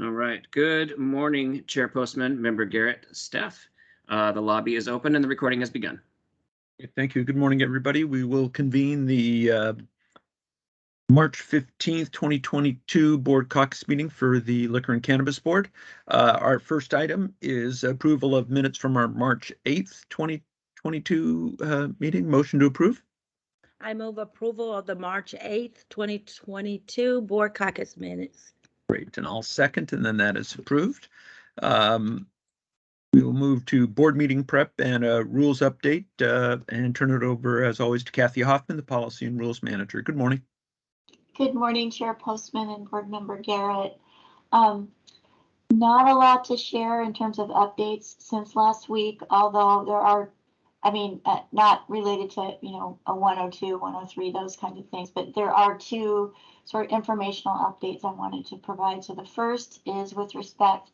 All right. Good morning, Chair Postman, Member Garrett, staff. The lobby is open and the recording has begun. Thank you. Good morning, everybody. We will convene the March 15th, 2022 Board Caucus meeting for the Liquor and Cannabis Board. Our first item is approval of minutes from our March 8th, 2022 meeting. Motion to approve. I move approval of the March 8th, 2022 Board Caucus minutes. Great, and I'll second, and then that is approved. We will move to board meeting prep and a rules update and turn it over, as always, to Kathy Hoffman, the Policy and Rules Manager. Good morning. Good morning, Chair Postman and Board Member Garrett. Not a lot to share in terms of updates since last week, although there are, not related to, a 102, 103, those kinds of things, but there are two sort of informational updates I wanted to provide. So the first is with respect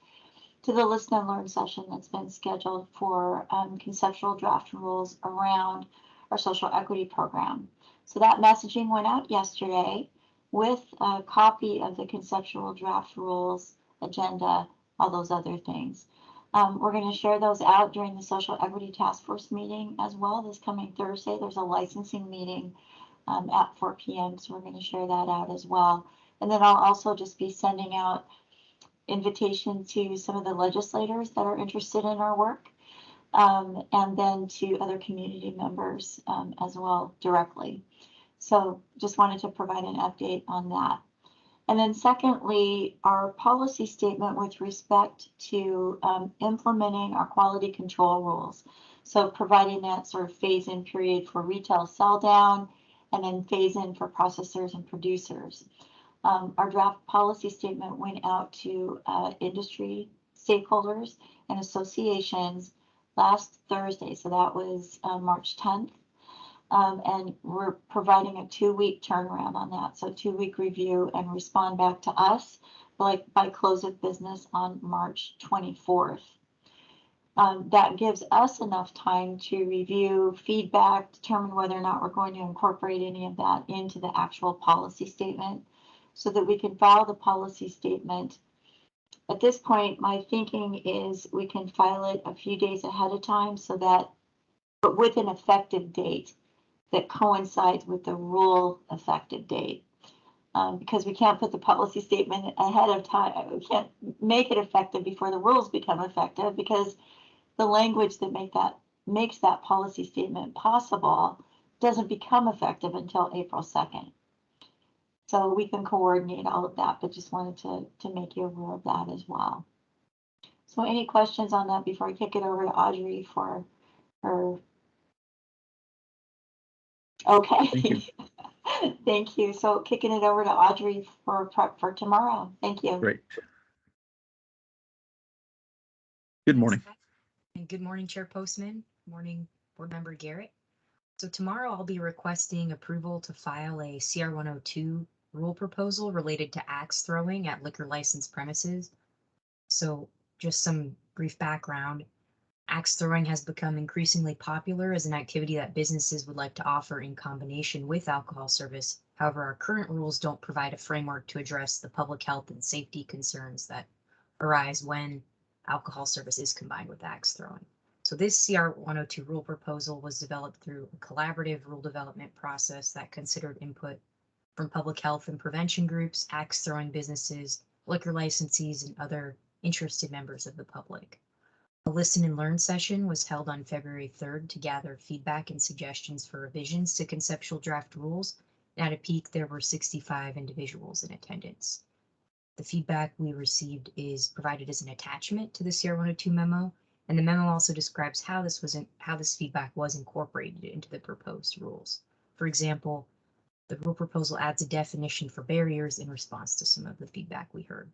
to the listen and learn session that's been scheduled for conceptual draft rules around our social equity program. So that messaging went out yesterday with a copy of the conceptual draft rules, agenda, all those other things. We're going to share those out during the Social Equity Task Force meeting as well this coming Thursday. There's a licensing meeting at 4 p.m. So we're going to share that out as well. And then I'll also just be sending out invitation to some of the legislators that are interested in our work, and then to other community members as well directly. So just wanted to provide an update on that. And then secondly, our policy statement with respect to implementing our quality control rules. So providing that sort of phase-in period for retail sell down and then phase-in for processors and producers. Our draft policy statement went out to industry stakeholders and associations last Thursday. So that was March 10th. And we're providing a 2-week turnaround on that. So 2-week review and respond back to us by close of business on March 24th. That gives us enough time to review feedback, determine whether or not we're going to incorporate any of that into the actual policy statement so that we can file the policy statement. At this point, my thinking is we can file it a few days ahead of time so that, but with an effective date that coincides with the rule effective date, because we can't put the policy statement ahead of time. We can't make it effective before the rules become effective, because the language that makes that policy statement possible doesn't become effective until April 2nd. So we can coordinate all of that, but just wanted to make you aware of that as well. So any questions on that before I kick it over to Audrey for her? Okay. Thank you. Thank you. So kicking it over to Audrey for prep for tomorrow. Thank you. Great. Good morning. And good morning, Chair Postman. Morning, Board Member Garrett. So tomorrow I'll be requesting approval to file a CR 102 rule proposal related to axe throwing at liquor license premises. So just some brief background. Axe throwing has become increasingly popular as an activity that businesses would like to offer in combination with alcohol service. However, our current rules don't provide a framework to address the public health and safety concerns that arise when alcohol service is combined with axe throwing. So this CR 102 rule proposal was developed through a collaborative rule development process that considered input from public health and prevention groups, axe throwing businesses, liquor licensees, and other interested members of the public. A listen and learn session was held on February 3rd to gather feedback and suggestions for revisions to conceptual draft rules. At a peak, there were 65 individuals in attendance. The feedback we received is provided as an attachment to the CR 102 memo, and the memo also describes how this feedback was incorporated into the proposed rules. For example, the rule proposal adds a definition for barriers in response to some of the feedback we heard.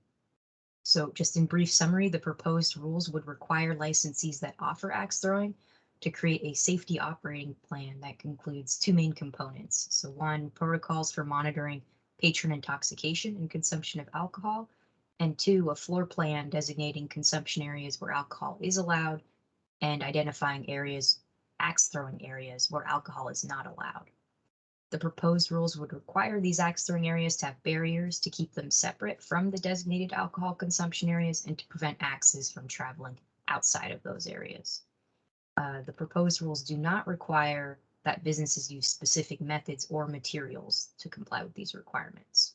So just in brief summary, the proposed rules would require licensees that offer axe throwing to create a safety operating plan that includes 2 main components. So 1, protocols for monitoring patron intoxication and consumption of alcohol, and 2, a floor plan designating consumption areas where alcohol is allowed and identifying axe throwing areas where alcohol is not allowed. The proposed rules would require these axe throwing areas to have barriers to keep them separate from the designated alcohol consumption areas and to prevent axes from traveling outside of those areas. The proposed rules do not require that businesses use specific methods or materials to comply with these requirements.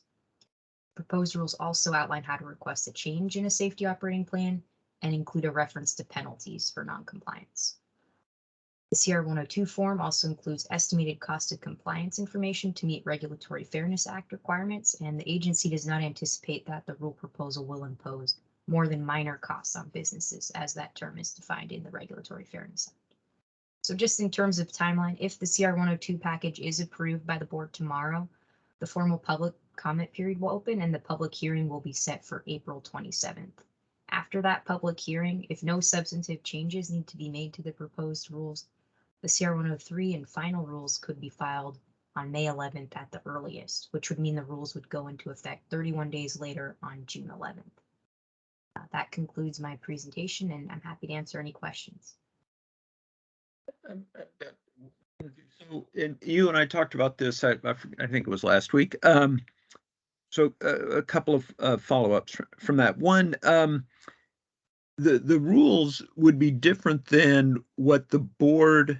Proposed rules also outline how to request a change in a safety operating plan and include a reference to penalties for noncompliance. The CR 102 form also includes estimated cost of compliance information to meet Regulatory Fairness Act requirements, and the agency does not anticipate that the rule proposal will impose more than minor costs on businesses, as that term is defined in the Regulatory Fairness Act. So just in terms of timeline, if the CR 102 package is approved by the board tomorrow, the formal public comment period will open and the public hearing will be set for April 27th. After that public hearing, if no substantive changes need to be made to the proposed rules, the CR 103 and final rules could be filed on May 11th at the earliest, which would mean the rules would go into effect 31 days later on June 11th. That concludes my presentation, and I'm happy to answer any questions. So, and you and I talked about this, I think it was last week. So a couple of follow-ups from that. One, the rules would be different than what the board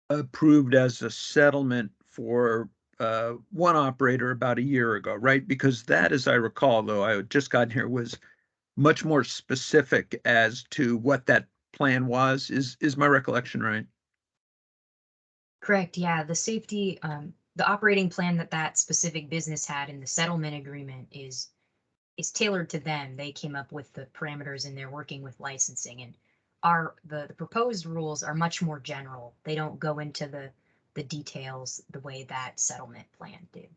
approved as a settlement for one operator about a year ago, right? Because that, as I recall, though I had just gotten here, was much more specific as to what that plan was. Is my recollection right? Correct. Yeah, the safety, the operating plan that specific business had in the settlement agreement is tailored to them. They came up with the parameters and they're working with licensing, and the proposed rules are much more general. They don't go into the details the way that settlement plan did.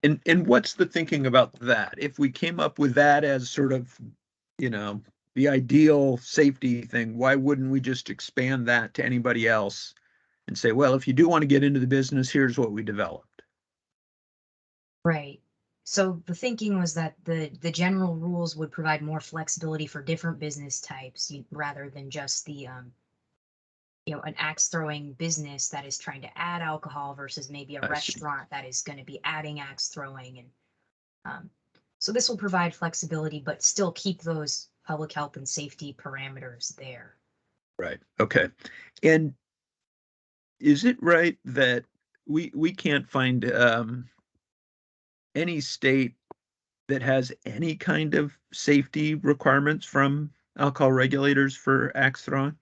And what's the thinking about that? If we came up with that as sort of, the ideal safety thing, why wouldn't we just expand that to anybody else and say, well, if you do want to get into the business, here's what we developed? Right. So the thinking was that the general rules would provide more flexibility for different business types rather than just the an axe throwing business that is trying to add alcohol versus maybe a restaurant that is going to be adding axe throwing. And so this will provide flexibility, but still keep those public health and safety parameters there. Right. Okay. And is it right that we can't find any state that has any kind of safety requirements from alcohol regulators for axe throwing?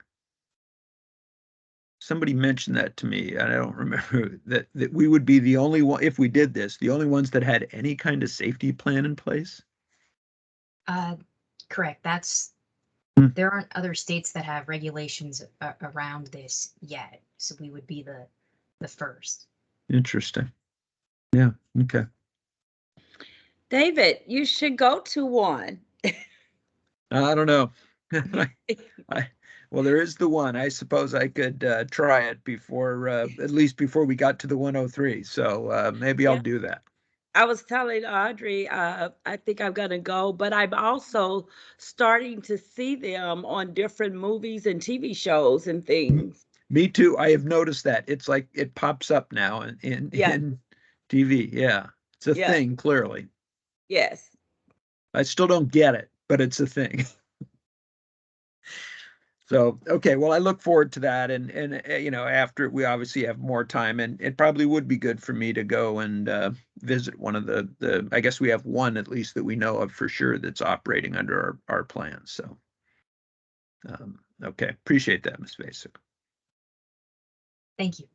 Somebody mentioned that to me, and I don't remember that we would be the only one, if we did this, the only ones that had any kind of safety plan in place? Correct. There aren't other states that have regulations around this yet, so we would be the first. Interesting. Yeah. Okay. David, you should go to one. I don't know. Well, there is the one. I suppose I could try it before, at least before we got to the 103. So maybe I'll do that. I was telling Audrey, I think I'm going to go, but I'm also starting to see them on different movies and TV shows and things. Me too. I have noticed that. It's like it pops up now in TV. Yeah. It's a thing, clearly. Yes. I still don't get it, but it's a thing. So, okay, well, I look forward to that. And after we obviously have more time, and it probably would be good for me to go and visit one of the, I guess we have one at least that we know of for sure that's operating under our plan. So, okay, appreciate that, Ms. Basic. Thank you.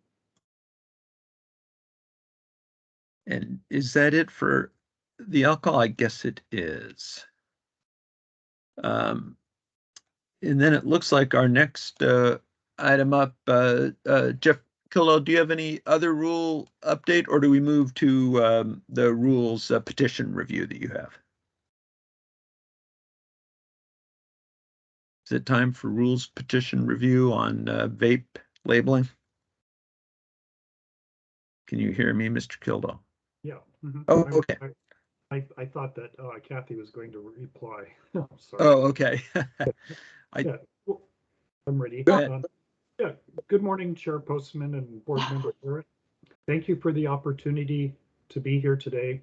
And is that it for the alcohol? I guess it is. And then it looks like our next item up, Jeff Kilo, do you have any other rule update, or do we move to the rules petition review that you have? Is it time for rules petition review on vape labeling? Can you hear me, Mr. Kildall? Yeah. Oh, okay. I thought that Kathy was going to reply. Sorry. Oh, okay. Yeah, well, I'm ready. Go ahead. Yeah. Good morning, Chair Postman and Board Member Garrett. Thank you for the opportunity to be here today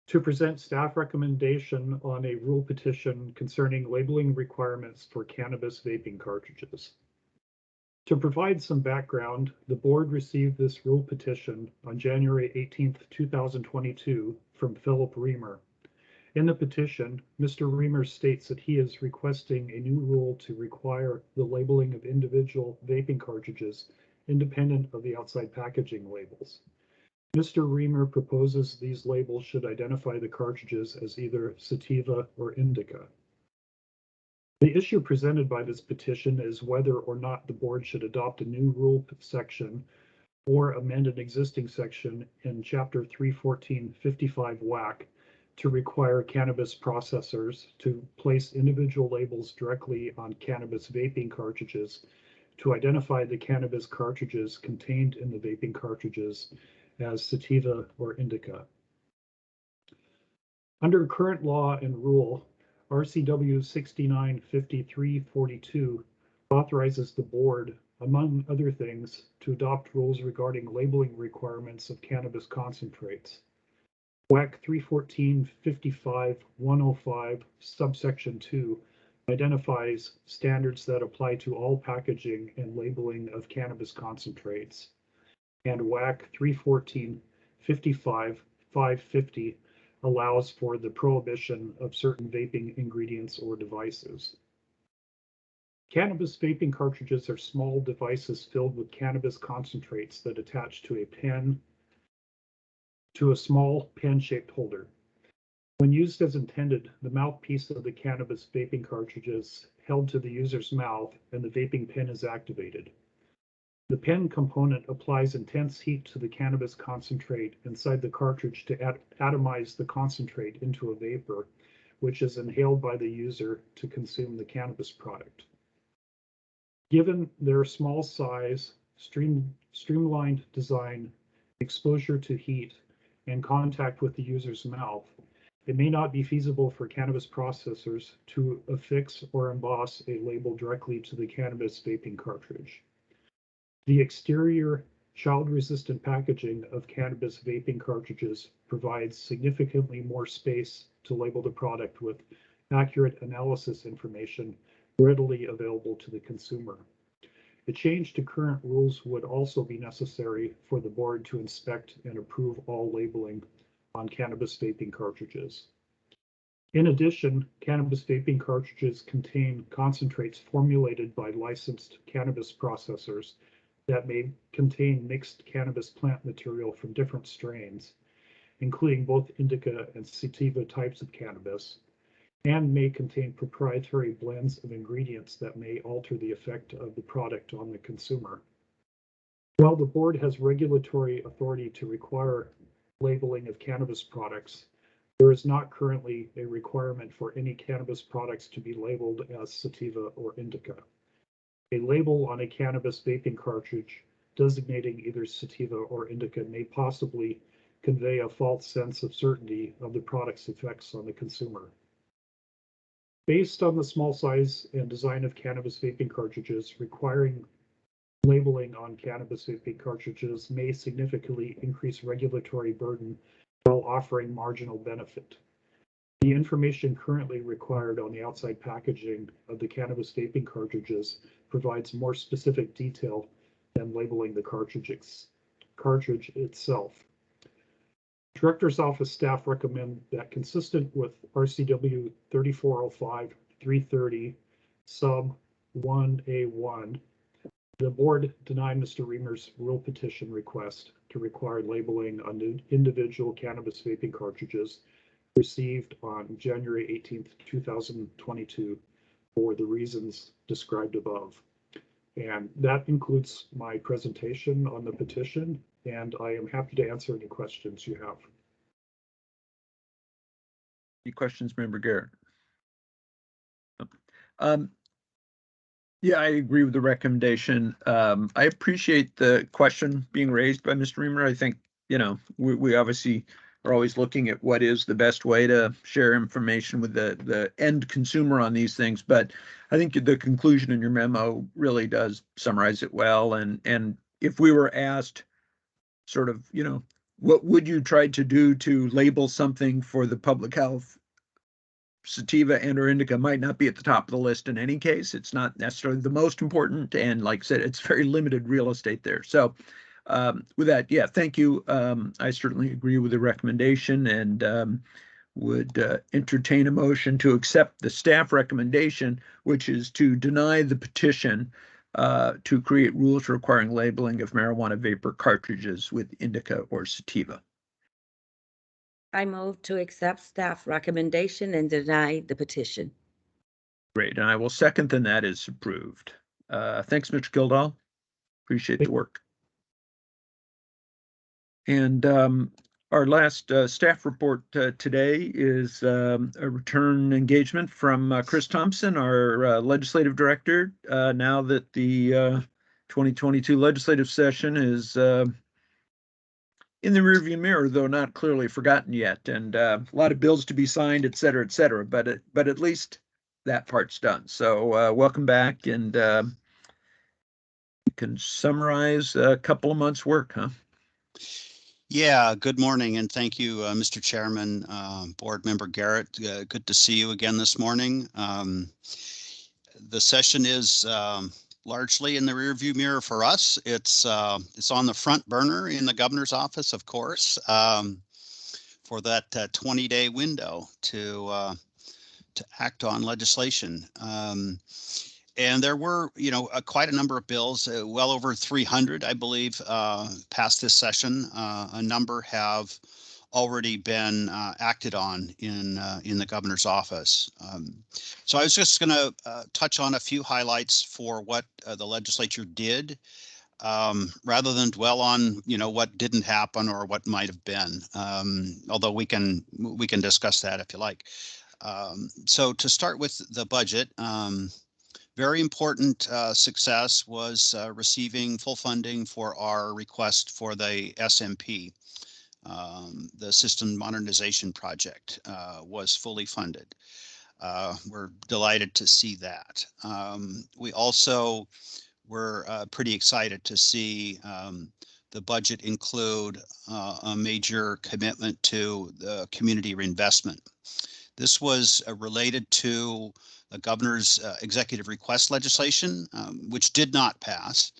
to present staff recommendation on a rule petition concerning labeling requirements for cannabis vaping cartridges. To provide some background, the board received this rule petition on January 18th, 2022 from Philip Reamer. In the petition, Mr. Reamer states that he is requesting a new rule to require the labeling of individual vaping cartridges independent of the outside packaging labels. Mr. Reamer proposes these labels should identify the cartridges as either sativa or indica. The issue presented by this petition is whether or not the board should adopt a new rule section or amend an existing section in Chapter 314.55 WAC to require cannabis processors to place individual labels directly on cannabis vaping cartridges to identify the cannabis cartridges contained in the vaping cartridges as sativa or indica. Under current law and rule, RCW 695342 authorizes the board, among other things, to adopt rules regarding labeling requirements of cannabis concentrates. WAC 314.55.105 subsection 2 identifies standards that apply to all packaging and labeling of cannabis concentrates. And WAC 314.55.550 allows for the prohibition of certain vaping ingredients or devices. Cannabis vaping cartridges are small devices filled with cannabis concentrates that attach to a small pen-shaped holder. When used as intended, the mouthpiece of the cannabis vaping cartridge is held to the user's mouth and the vaping pen is activated. The pen component applies intense heat to the cannabis concentrate inside the cartridge to atomize the concentrate into a vapor, which is inhaled by the user to consume the cannabis product. Given their small size, streamlined design, exposure to heat, and contact with the user's mouth, it may not be feasible for cannabis processors to affix or emboss a label directly to the cannabis vaping cartridge. The exterior child-resistant packaging of cannabis vaping cartridges provides significantly more space to label the product with accurate analysis information readily available to the consumer. A change to current rules would also be necessary for the board to inspect and approve all labeling on cannabis vaping cartridges. In addition, cannabis vaping cartridges contain concentrates formulated by licensed cannabis processors that may contain mixed cannabis plant material from different strains, including both indica and sativa types of cannabis, and may contain proprietary blends of ingredients that may alter the effect of the product on the consumer. While the board has regulatory authority to require labeling of cannabis products, there is not currently a requirement for any cannabis products to be labeled as sativa or indica. A label on a cannabis vaping cartridge designating either sativa or indica may possibly convey a false sense of certainty of the product's effects on the consumer. Based on the small size and design of cannabis vaping cartridges, requiring labeling on cannabis vaping cartridges may significantly increase regulatory burden while offering marginal benefit. The information currently required on the outside packaging of the cannabis vaping cartridges provides more specific detail than labeling the cartridge itself. Director's Office staff recommend that, consistent with RCW 3405-330 sub 1A1, the board deny Mr. Reamer's rule petition request to require labeling on individual cannabis vaping cartridges received on January 18th, 2022 for the reasons described above. And that includes my presentation on the petition, and I am happy to answer any questions you have. Any questions, Member Garrett? Yeah, I agree with the recommendation. I appreciate the question being raised by Mr. Reamer. I think, we obviously are always looking at what is the best way to share information with the end consumer on these things. But I think the conclusion in your memo really does summarize it well. And if we were asked sort of, what would you try to do to label something for the public health? Sativa and or indica might not be at the top of the list in any case. It's not necessarily the most important. And like I said, it's very limited real estate there. So with that, yeah, thank you. I certainly agree with the recommendation and would entertain a motion to accept the staff recommendation, which is to deny the petition to create rules requiring labeling of marijuana vapor cartridges with indica or sativa. I move to accept staff recommendation and deny the petition. Great, and I will second, and that is approved. Thanks, Mr. Kildall. Appreciate the work. And our last staff report today is a return engagement from Chris Thompson, our legislative director, now that the 2022 legislative session is in the rearview mirror, though not clearly forgotten yet, and a lot of bills to be signed, et cetera, but at least that part's done. So welcome back, and you can summarize a couple of months' work, huh? Yeah, good morning, and thank you, Mr. Chairman, Board Member Garrett. Good to see you again this morning. The session is largely in the rearview mirror for us. It's on the front burner in the governor's office, of course, for that 20-day window to act on legislation. And there were, quite a number of bills, well over 300, I believe, passed this session. A number have already been acted on in the governor's office. So I was just going to touch on a few highlights for what the legislature did, rather than dwell on what didn't happen or what might have been. Although we can discuss that if you like. So to start with the budget, very important success was receiving full funding for our request for the SMP. The System Modernization Project was fully funded. We're delighted to see that. We also were pretty excited to see the budget include a major commitment to the community reinvestment. This was related to the governor's executive request legislation, which did not pass.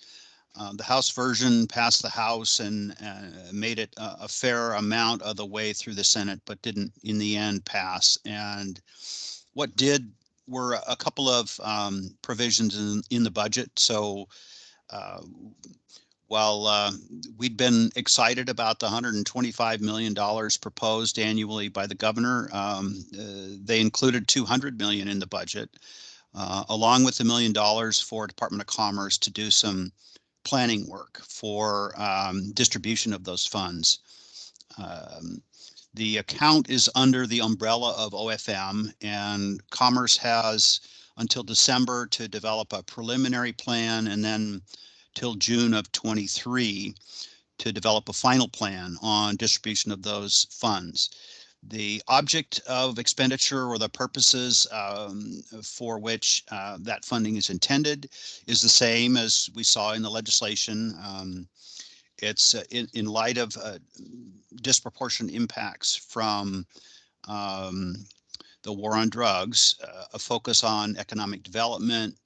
The House version passed the House and made it a fair amount of the way through the Senate, but didn't in the end pass. And what did were a couple of provisions in the budget. So while we'd been excited about the $125 million proposed annually by the governor, they included $200 million in the budget, along with $1 million for Department of Commerce to do some planning work for distribution of those funds. The account is under the umbrella of OFM, and Commerce has until December to develop a preliminary plan, and then till June of 23 to develop a final plan on distribution of those funds. The object of expenditure or the purposes for which that funding is intended is the same as we saw in the legislation. It's in light of disproportionate impacts from the war on drugs, a focus on economic development,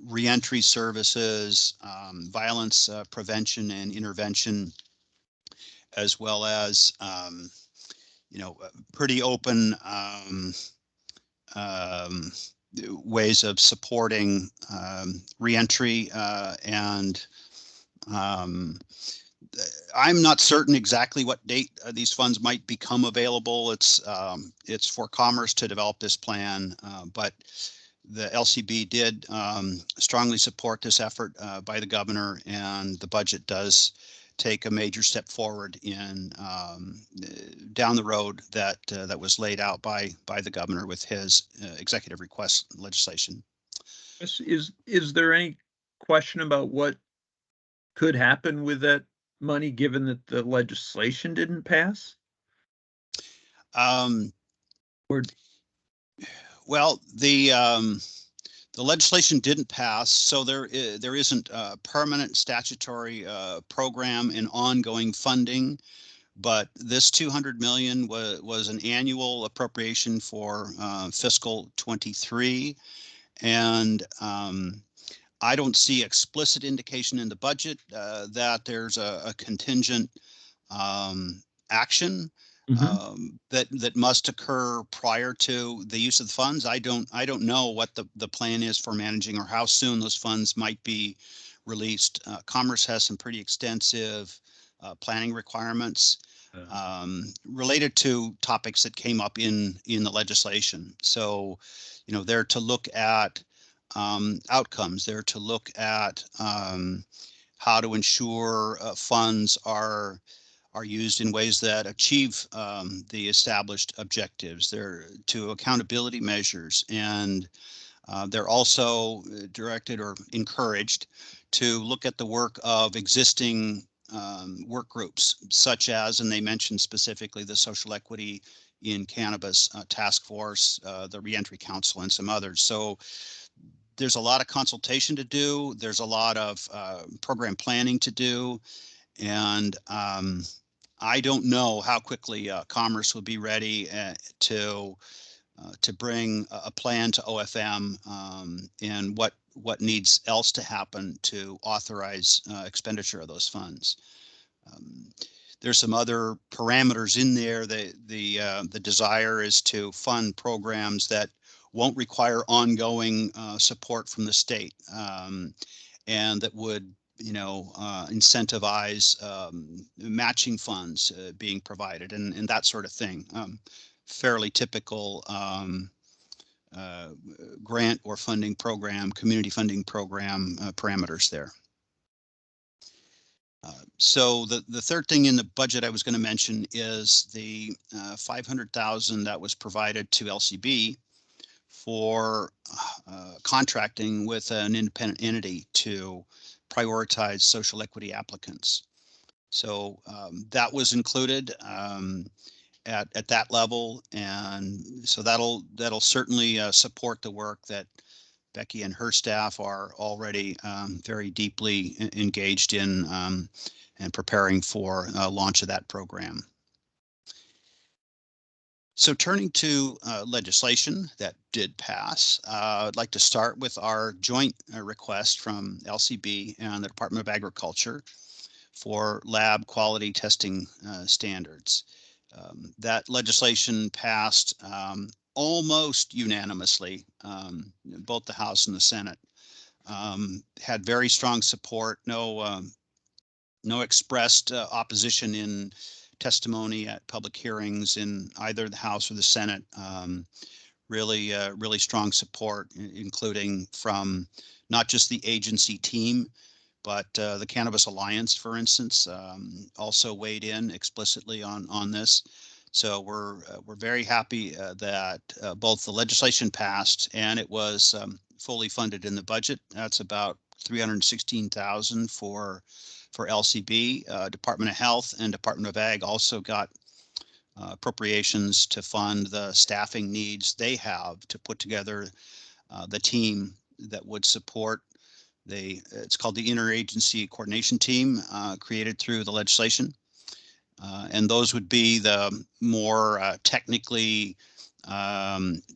reentry services, violence prevention and intervention, as well as pretty open ways of supporting reentry and I'm not certain exactly what date these funds might become available. It's for Commerce to develop this plan, but the LCB did strongly support this effort by the governor, and the budget does take a major step forward in down the road that was laid out by the governor with his executive request legislation. Is there any question about what could happen with that money, given that the legislation didn't pass? Well, the The legislation didn't pass, so there isn't a permanent statutory program and ongoing funding. But this 200 million was an annual appropriation for fiscal 23, and I don't see explicit indication in the budget that there's a contingent action that must occur prior to the use of the funds. I don't know what the plan is for managing or how soon those funds might be released. Commerce has some pretty extensive planning requirements related to topics that came up in the legislation. So, you know, they're to look at outcomes. They're to look at how to ensure funds are used in ways that achieve the established objectives. They're to accountability measures, and they're also directed or encouraged to look at the work of existing work groups, such as, and they mentioned specifically the Social Equity in Cannabis Task Force, the Reentry Council, and some others. So there's a lot of consultation to do. There's a lot of program planning to do. And I don't know how quickly Commerce will be ready to bring a plan to OFM and what needs else to happen to authorize expenditure of those funds. There's some other parameters in there. The desire is to fund programs that won't require ongoing support from the state, and that would, you know, incentivize matching funds being provided and that sort of thing. Fairly typical grant or funding program, community funding program parameters there. So the third thing in the budget I was going to mention is the 500,000 that was provided to LCB for contracting with an independent entity to prioritize social equity applicants. So that was included at that level, and so that'll certainly support the work that Becky and her staff are already very deeply engaged in and preparing for launch of that program. So turning to legislation that did pass, I'd like to start with our joint request from LCB and the Department of Agriculture for lab quality testing standards. That legislation passed almost unanimously, both the House and the Senate. Had very strong support, no expressed opposition in testimony at public hearings in either the House or the Senate. Really strong support, including from not just the agency team, but the Cannabis Alliance, for instance, also weighed in explicitly on this. So we're very happy that both the legislation passed and it was fully funded in the budget. That's about $316,000 for LCB. Department of Health and Department of Ag also got appropriations to fund the staffing needs they have to put together the team that would support it's called the Interagency Coordination Team, created through the legislation. And those would be the more technically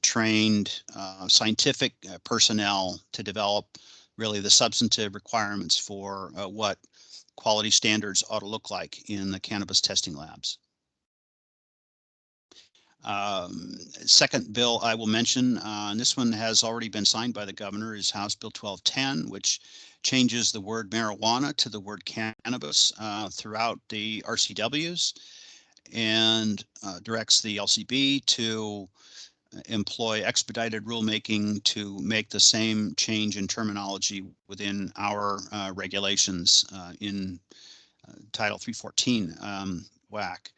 trained scientific personnel to develop really the substantive requirements for what quality standards ought to look like in the cannabis testing labs. Second bill I will mention, and this one has already been signed by the governor, is House Bill 1210, which changes the word marijuana to the word cannabis throughout the RCWs, and directs the LCB to employ expedited rulemaking to make the same change in terminology within our regulations in Title 314 WAC.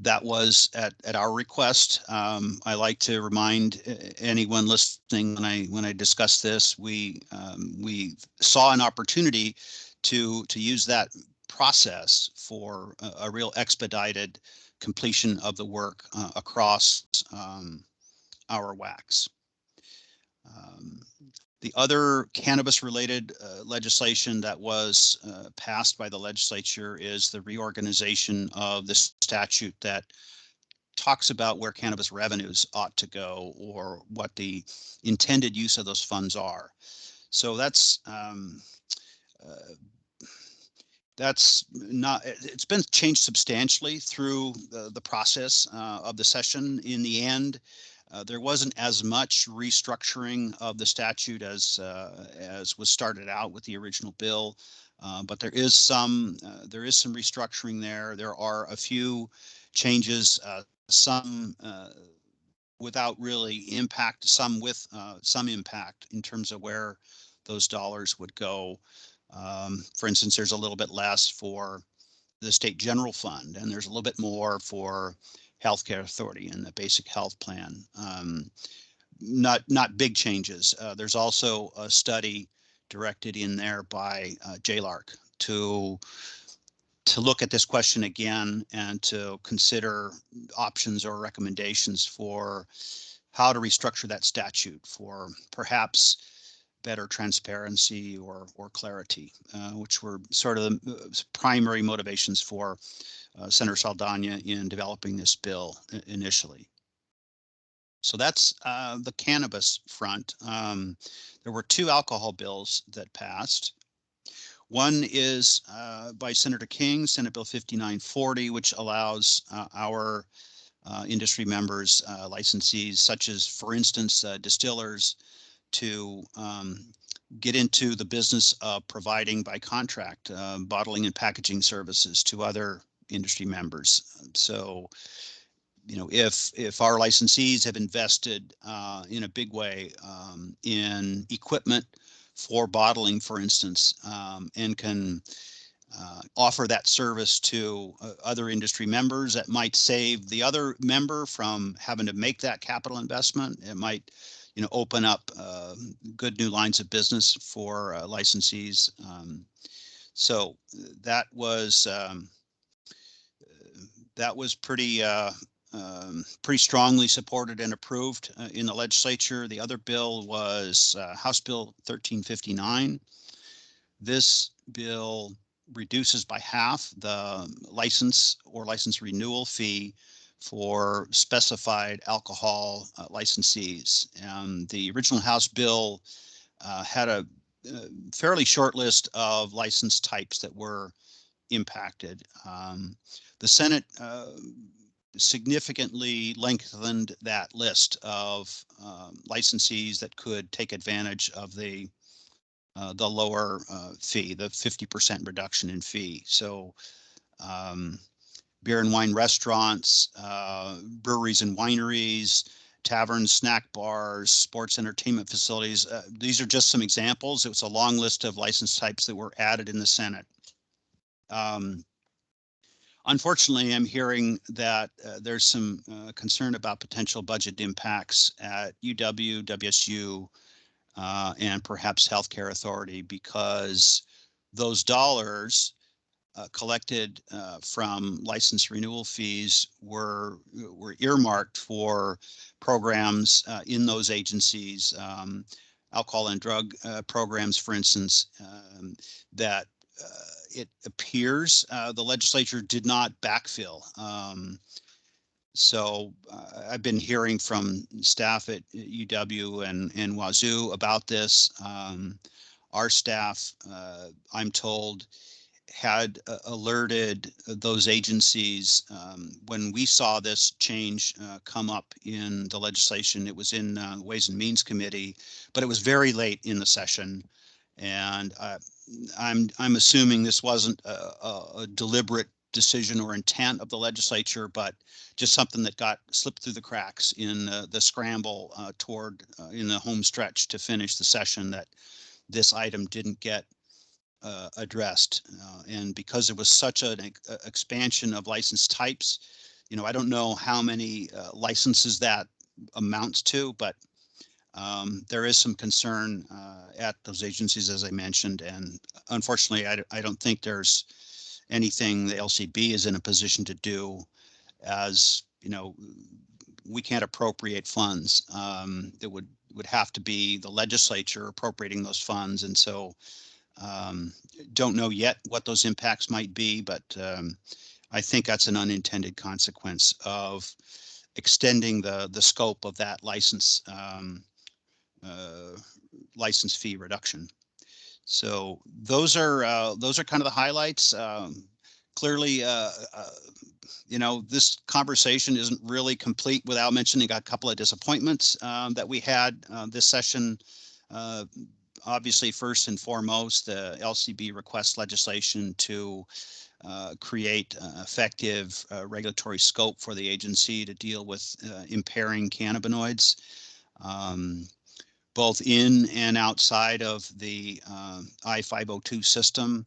That was at our request. I like to remind anyone listening when I discuss this, we saw an opportunity to use that process for a real expedited completion of the work across our WACs. The other cannabis-related legislation that was passed by the legislature is the reorganization of the statute that talks about where cannabis revenues ought to go or what the intended use of those funds are. So that's not, it's been changed substantially through the process of the session. In the end, there wasn't as much restructuring of the statute as was started out with the original bill, but there is some restructuring there. There are a few changes, some without really impact, some with some impact in terms of where those dollars would go. For instance, there's a little bit less for the state general fund, and there's a little bit more for healthcare authority and the basic health plan. Not big changes. There's also a study directed in there by JLARC to look at this question again and to consider options or recommendations for how to restructure that statute for perhaps better transparency or clarity, which were sort of the primary motivations for Senator Saldana in developing this bill initially. So that's the cannabis front. There were two alcohol bills that passed. One is by Senator King, Senate Bill 5940, which allows our industry members, licensees, such as, for instance, distillers, to get into the business of providing by contract bottling and packaging services to other industry members. So, you know, if our licensees have invested in a big way in equipment for bottling, for instance, and can offer that service to other industry members, that might save the other member from having to make that capital investment. It might, you know, open up good new lines of business for licensees. So that was pretty strongly supported and approved in the legislature. The other bill was House Bill 1359. This bill reduces by half the license or license renewal fee for specified alcohol licensees. The original House bill had a fairly short list of license types that were impacted. The Senate significantly lengthened that list of licensees that could take advantage of the lower fee, the 50% reduction in fee. So beer and wine restaurants, breweries and wineries, taverns, snack bars, sports entertainment facilities. These are just some examples. It was a long list of license types that were added in the Senate. Unfortunately, I'm hearing that there's some concern about potential budget impacts at UW, WSU, and perhaps Healthcare Authority, because those dollars collected from license renewal fees were earmarked for programs in those agencies, alcohol and drug programs, for instance, that it appears the legislature did not backfill. So I've been hearing from staff at UW and Wazoo about this. Our staff, I'm told, had alerted those agencies when we saw this change come up in the legislation. It was in Ways and Means Committee, but it was very late in the session. And I'm assuming this wasn't a deliberate decision or intent of the legislature, but just something that got slipped through the cracks in the scramble toward in the home stretch to finish the session, that this item didn't get addressed. And because it was such an expansion of license types, you know, I don't know how many licenses that amounts to, but there is some concern at those agencies, as I mentioned, and unfortunately, I don't think there's anything the LCB is in a position to do, as you know, we can't appropriate funds that would would have to be the legislature appropriating those funds. And so don't know yet what those impacts might be, but I think that's an unintended consequence of extending the scope of that license fee reduction. So those are kind of the highlights. Clearly, you know, this conversation isn't really complete without mentioning a couple of disappointments that we had this session. Obviously, first and foremost, the LCB requests legislation to create effective regulatory scope for the agency to deal with impairing cannabinoids, both in and outside of the I-502 system.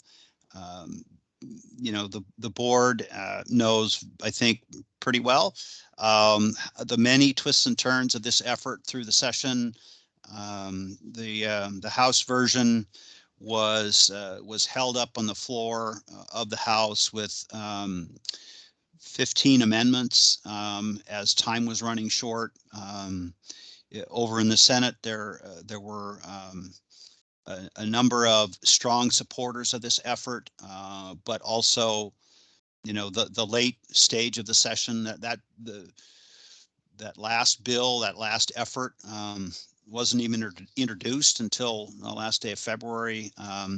You know, the board knows, I think, pretty well the many twists and turns of this effort through the session. The House version was held up on the floor of the House with 15 amendments as time was running short. Over in the Senate, there were a number of strong supporters of this effort, but also, you know, the late stage of the session, that last bill, that last effort wasn't even introduced until the last day of February.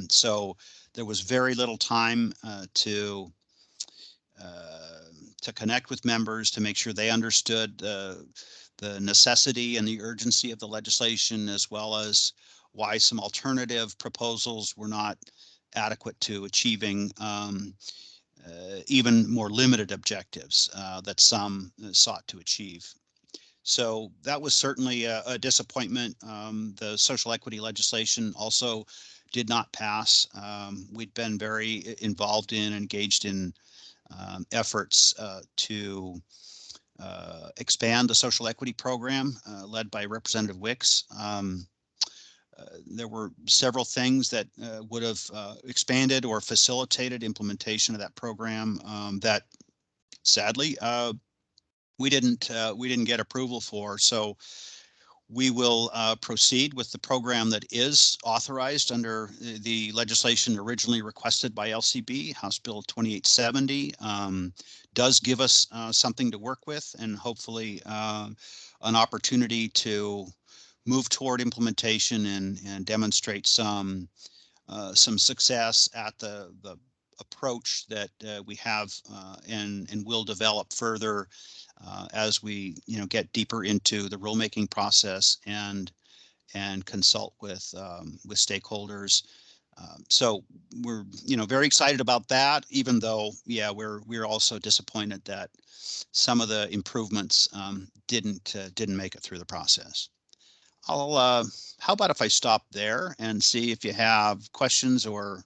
So there was very little time to connect with members, to make sure they understood the necessity and the urgency of the legislation, as well as why some alternative proposals were not adequate to achieving even more limited objectives that some sought to achieve. So that was certainly a disappointment. The social equity legislation also did not pass. We'd been very involved in, engaged in efforts to expand the social equity program led by Representative Wicks. There were several things that would have expanded or facilitated implementation of that program that sadly we didn't get approval for. So we will proceed with the program that is authorized under the legislation originally requested by LCB. House Bill 2870 does give us something to work with, and hopefully an opportunity to move toward implementation and demonstrate some success at the approach that we have and will develop further as we get deeper into the rulemaking process and consult with stakeholders. So we're very excited about that, even though we're also disappointed that some of the improvements didn't make it through the process. How about if I stop there and see if you have questions or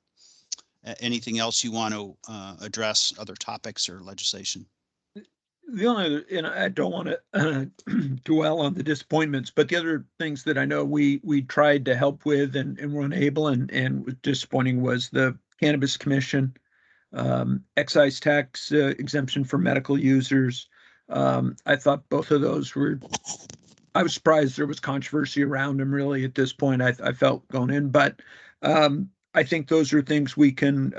anything else you want to address, other topics or legislation? The only other, and I don't want to dwell on the disappointments, but the other things that I know we tried to help with and were unable and was disappointing was the Cannabis Commission, excise tax exemption for medical users. I thought both of those were, I was surprised there was controversy around them really at this point. I felt going in, but I think those are things we can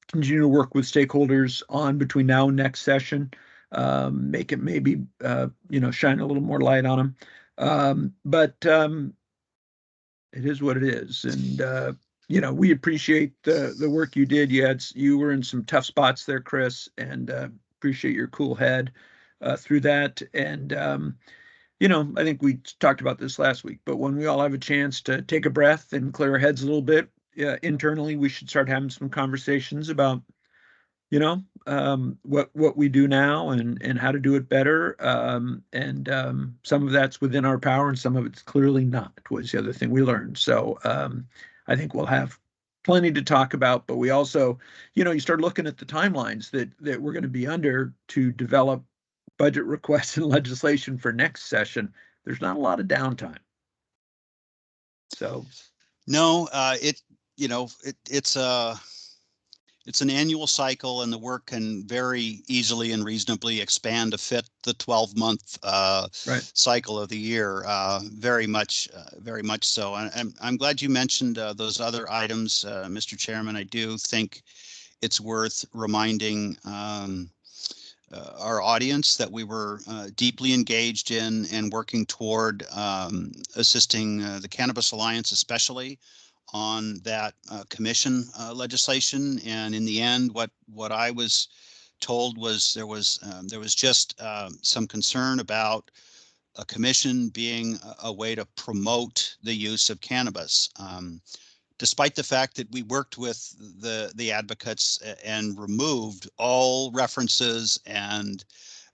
continue to work with stakeholders on between now and next session. Make it maybe shine a little more light on them. But it is what it is, and we appreciate the work you did. You were in some tough spots there, Chris, and appreciate your cool head through that. And I think we talked about this last week, but when we all have a chance to take a breath and clear our heads a little bit internally, we should start having some conversations about what we do now and how to do it better. And some of that's within our power and some of it's clearly not, was the other thing we learned. So I think we'll have plenty to talk about, but we also, you start looking at the timelines that we're going to be under to develop budget requests and legislation for next session. There's not a lot of downtime. So no, it's it's an annual cycle, and the work can very easily and reasonably expand to fit the 12-month Right. cycle of the year. Very much so. And I'm glad you mentioned those other items, Mr. Chairman. I do think it's worth reminding our audience that we were deeply engaged in and working toward assisting the Cannabis Alliance, especially on that commission legislation. And in the end, what I was told was there was just some concern about a commission being a way to promote the use of cannabis. Despite the fact that we worked with the advocates and removed all references and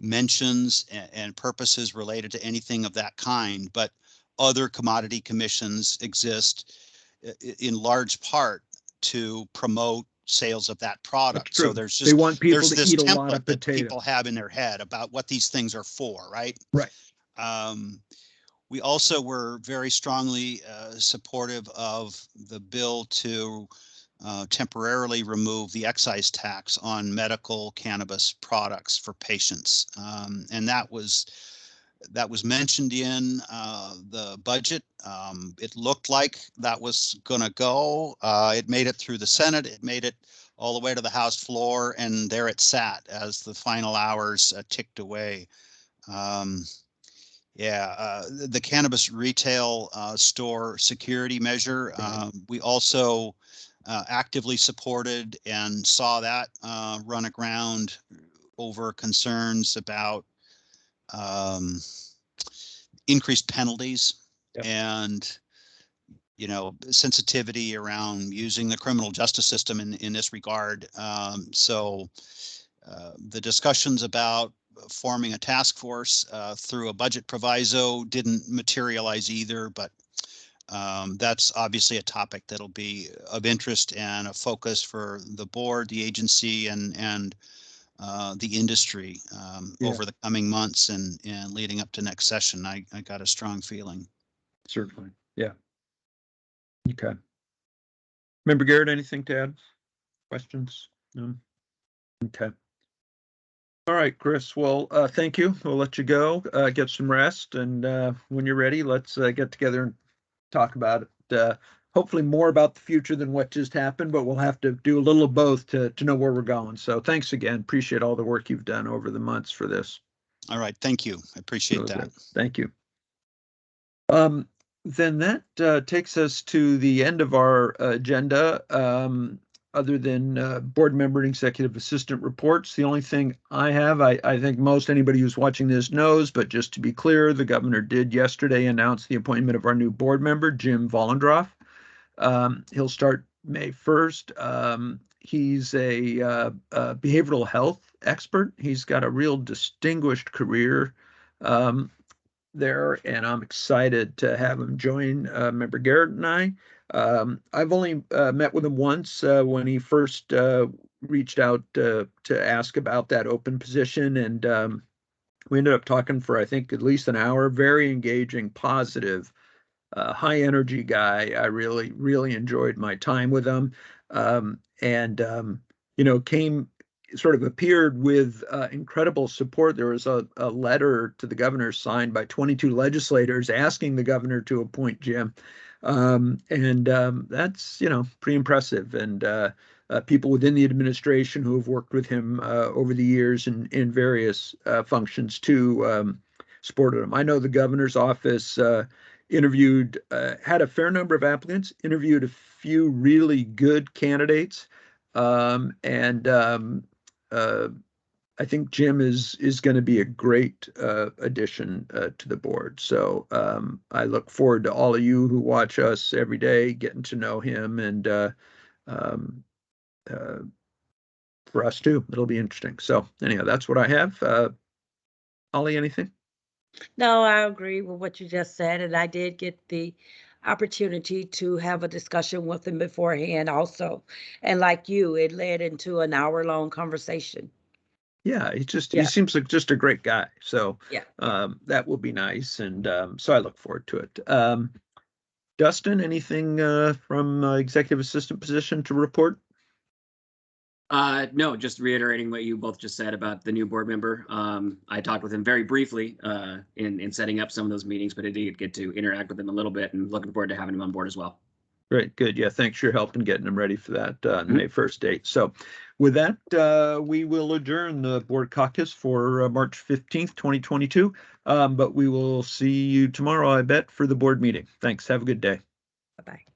mentions and purposes related to anything of that kind, but other commodity commissions exist in large part to promote sales of that product. That's true. So there's They want people to this eat a lot of template that potato. people have in their head about what these things are for, right? Right. We also were very strongly supportive of the bill to temporarily remove the excise tax on medical cannabis products for patients. And that was mentioned in the budget. It looked like that was going to go. It made it through the Senate. It made it all the way to the House floor, and there it sat as the final hours ticked away. The cannabis retail store security measure, we also actively supported and saw that run aground over concerns about increased penalties. Yep. And sensitivity around using the criminal justice system in this regard. So the discussions about forming a task force through a budget proviso didn't materialize either, but that's obviously a topic that'll be of interest and a focus for the board, the agency, and the industry over the coming months and leading up to next session. I got a strong feeling. Certainly. Yeah. Okay. Member Garrett, anything to add? Questions? No? Okay. All right, Chris. Well, thank you. We'll let you go, get some rest, and when you're ready, let's get together and talk about it. Hopefully more about the future than what just happened, but we'll have to do a little of both to know where we're going. So thanks again. Appreciate all the work you've done over the months for this. All right. Thank you. I appreciate Really that. good. Thank you. Then that takes us to the end of our agenda. Other than board member and executive assistant reports, the only thing I have, I think most anybody who's watching this knows, but just to be clear, the governor did yesterday announce the appointment of our new board member, Jim Vollendroff. He'll start May 1st. He's a behavioral health expert. He's got a real distinguished career there, and I'm excited to have him join Member Garrett and I. I've only met with him once when he first reached out to ask about that open position, and we ended up talking for, I think, at least an hour. Very engaging, positive, high energy guy. I really, really enjoyed my time with him, and sort of appeared with incredible support. There was a letter to the governor signed by 22 legislators asking the governor to appoint Jim. That's, pretty impressive. And people within the administration who have worked with him over the years in various functions too supported him. I know the governor's office had a fair number of applicants, interviewed a few really good candidates. I think Jim is going to be a great addition to the board. So I look forward to all of you who watch us every day, getting to know him, and for us too, it'll be interesting. So anyhow, that's what I have. Ollie, anything? No, I agree with what you just said, and I did get the opportunity to have a discussion with him beforehand also. And like you, it led into an hour-long conversation. Yeah, he seems like just a great guy. So Yeah. that will be nice. And so I look forward to it. Dustin, anything from executive assistant position to report? No, just reiterating what you both just said about the new board member. I talked with him very briefly in setting up some of those meetings, but I did get to interact with him a little bit and looking forward to having him on board as well. Great, good. Yeah, thanks for your help in getting them ready for that May 1st date. So with that, we will adjourn the board caucus for March 15th, 2022. But we will see you tomorrow, I bet, for the board meeting. Thanks. Have a good day. Bye-bye.